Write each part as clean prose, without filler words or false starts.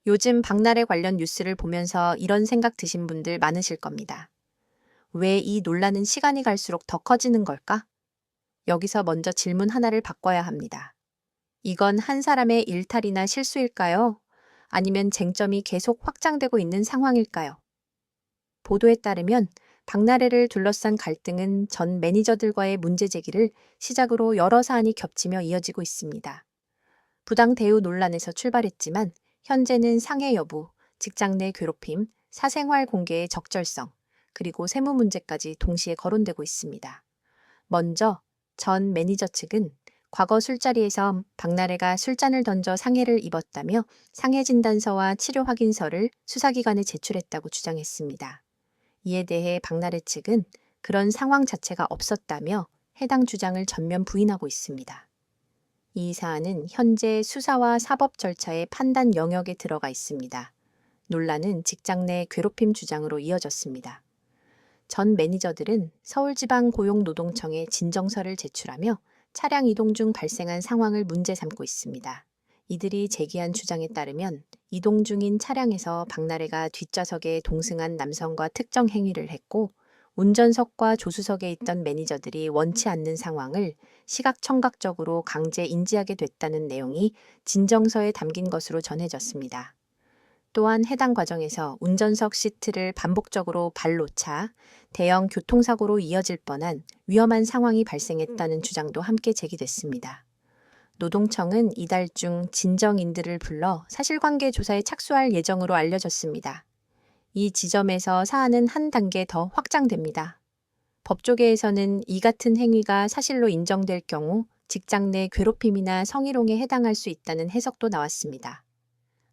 요즘 박나래 관련 뉴스를 보면서 이런 생각 드신 분들 많으실 겁니다. 왜 이 논란은 시간이 갈수록 더 커지는 걸까? 여기서 먼저 질문 하나를 바꿔야 합니다. 이건 한 사람의 일탈이나 실수일까요? 아니면 쟁점이 계속 확장되고 있는 상황일까요? 보도에 따르면 박나래를 둘러싼 갈등은 전 매니저들과의 문제 제기를 시작으로 여러 사안이 겹치며 이어지고 있습니다. 부당 대우 논란에서 출발했지만 현재는 상해 여부, 직장 내 괴롭힘, 사생활 공개의 적절성, 그리고 세무 문제까지 동시에 거론되고 있습니다. 먼저 전 매니저 측은 과거 술자리에서 박나래가 술잔을 던져 상해를 입었다며 상해 진단서와 치료 확인서를 수사기관에 제출했다고 주장했습니다. 이에 대해 박나래 측은 그런 상황 자체가 없었다며 해당 주장을 전면 부인하고 있습니다. 이 사안은 현재 수사와 사법 절차의 판단 영역에 들어가 있습니다. 논란은 직장 내 괴롭힘 주장으로 이어졌습니다. 전 매니저들은 서울지방고용노동청에 진정서를 제출하며 차량 이동 중 발생한 상황을 문제 삼고 있습니다. 이들이 제기한 주장에 따르면 이동 중인 차량에서 박나래가 뒷좌석에 동승한 남성과 특정 행위를 했고 운전석과 조수석에 있던 매니저들이 원치 않는 상황을 시각청각적으로 강제 인지하게 됐다는 내용이 진정서에 담긴 것으로 전해졌습니다. 또한 해당 과정에서 운전석 시트를 반복적으로 발로 차 대형 교통사고로 이어질 뻔한 위험한 상황이 발생했다는 주장도 함께 제기됐습니다. 노동청은 이달 중 진정인들을 불러 사실관계 조사에 착수할 예정으로 알려졌습니다. 이 지점에서 사안은 한 단계 더 확장됩니다. 법조계에서는 이 같은 행위가 사실로 인정될 경우 직장 내 괴롭힘이나 성희롱에 해당할 수 있다는 해석도 나왔습니다.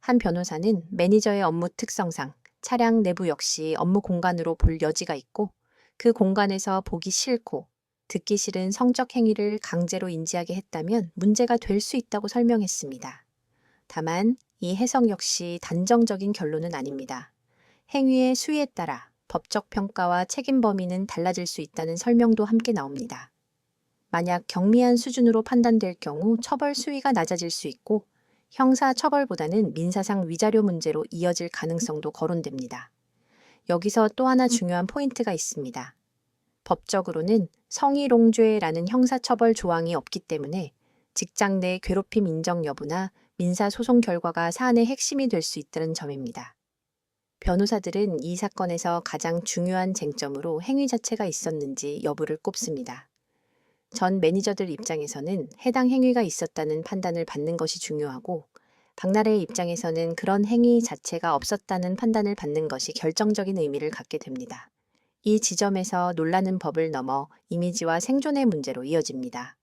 한 변호사는 매니저의 업무 특성상 차량 내부 역시 업무 공간으로 볼 여지가 있고 그 공간에서 보기 싫고 듣기 싫은 성적 행위를 강제로 인지하게 했다면 문제가 될 수 있다고 설명했습니다. 다만 이 해석 역시 단정적인 결론은 아닙니다. 행위의 수위에 따라 법적 평가와 책임 범위는 달라질 수 있다는 설명도 함께 나옵니다. 만약 경미한 수준으로 판단될 경우 처벌 수위가 낮아질 수 있고 형사 처벌보다는 민사상 위자료 문제로 이어질 가능성도 거론됩니다. 여기서 또 하나 중요한 포인트가 있습니다. 법적으로는 성희롱죄라는 형사처벌 조항이 없기 때문에 직장 내 괴롭힘 인정 여부나 민사소송 결과가 사안의 핵심이 될 수 있다는 점입니다. 변호사들은 이 사건에서 가장 중요한 쟁점으로 행위 자체가 있었는지 여부를 꼽습니다. 전 매니저들 입장에서는 해당 행위가 있었다는 판단을 받는 것이 중요하고 박나래의 입장에서는 그런 행위 자체가 없었다는 판단을 받는 것이 결정적인 의미를 갖게 됩니다. 이 지점에서 논란은 법을 넘어 이미지와 생존의 문제로 이어집니다.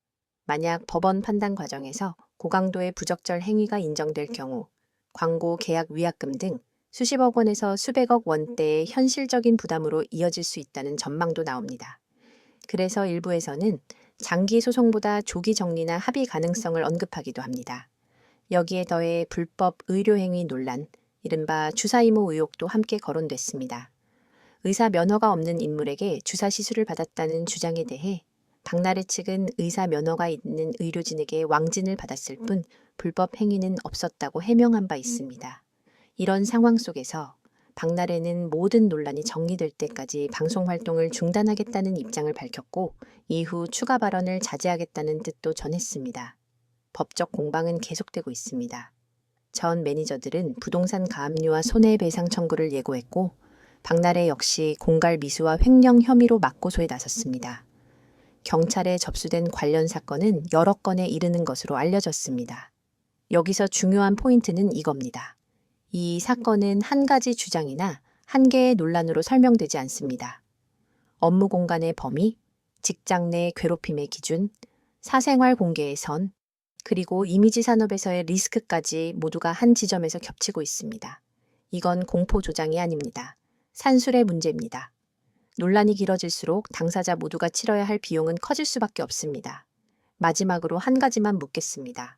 만약 법원 판단 과정에서 고강도의 부적절 행위가 인정될 경우 광고 계약 위약금 등 수십억 원에서 수백억 원대의 현실적인 부담으로 이어질 수 있다는 전망도 나옵니다. 그래서 일부에서는 장기 소송보다 조기 정리나 합의 가능성을 언급하기도 합니다. 여기에 더해 불법 의료행위 논란, 이른바 주사이모 의혹도 함께 거론됐습니다. 의사 면허가 없는 인물에게 주사 시술을 받았다는 주장에 대해 박나래 측은 의사 면허가 있는 의료진에게 왕진을 받았을 뿐 불법 행위는 없었다고 해명한 바 있습니다. 이런 상황 속에서 박나래는 모든 논란이 정리될 때까지 방송 활동을 중단하겠다는 입장을 밝혔고 이후 추가 발언을 자제하겠다는 뜻도 전했습니다. 법적 공방은 계속되고 있습니다. 전 매니저들은 부동산 가압류와 손해배상 청구를 예고했고 박나래 역시 공갈 미수와 횡령 혐의로 맞고소에 나섰습니다. 경찰에 접수된 관련 사건은 여러 건에 이르는 것으로 알려졌습니다. 여기서 중요한 포인트는 이겁니다. 이 사건은 한 가지 주장이나 한 개의 논란으로 설명되지 않습니다. 업무 공간의 범위, 직장 내 괴롭힘의 기준, 사생활 공개의 선, 그리고 이미지 산업에서의 리스크까지 모두가 한 지점에서 겹치고 있습니다. 이건 공포 조장이 아닙니다. 산술의 문제입니다. 논란이 길어질수록 당사자 모두가 치러야 할 비용은 커질 수밖에 없습니다. 마지막으로 한 가지만 묻겠습니다.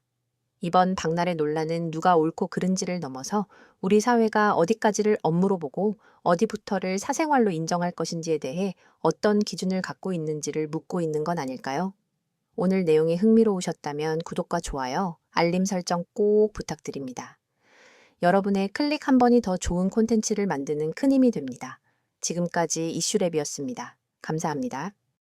이번 박나래 논란은 누가 옳고 그른지를 넘어서 우리 사회가 어디까지를 업무로 보고 어디부터를 사생활로 인정할 것인지에 대해 어떤 기준을 갖고 있는지를 묻고 있는 건 아닐까요? 오늘 내용이 흥미로우셨다면 구독과 좋아요, 알림 설정 꼭 부탁드립니다. 여러분의 클릭 한 번이 더 좋은 콘텐츠를 만드는 큰 힘이 됩니다. 지금까지 이슈랩이었습니다. 감사합니다.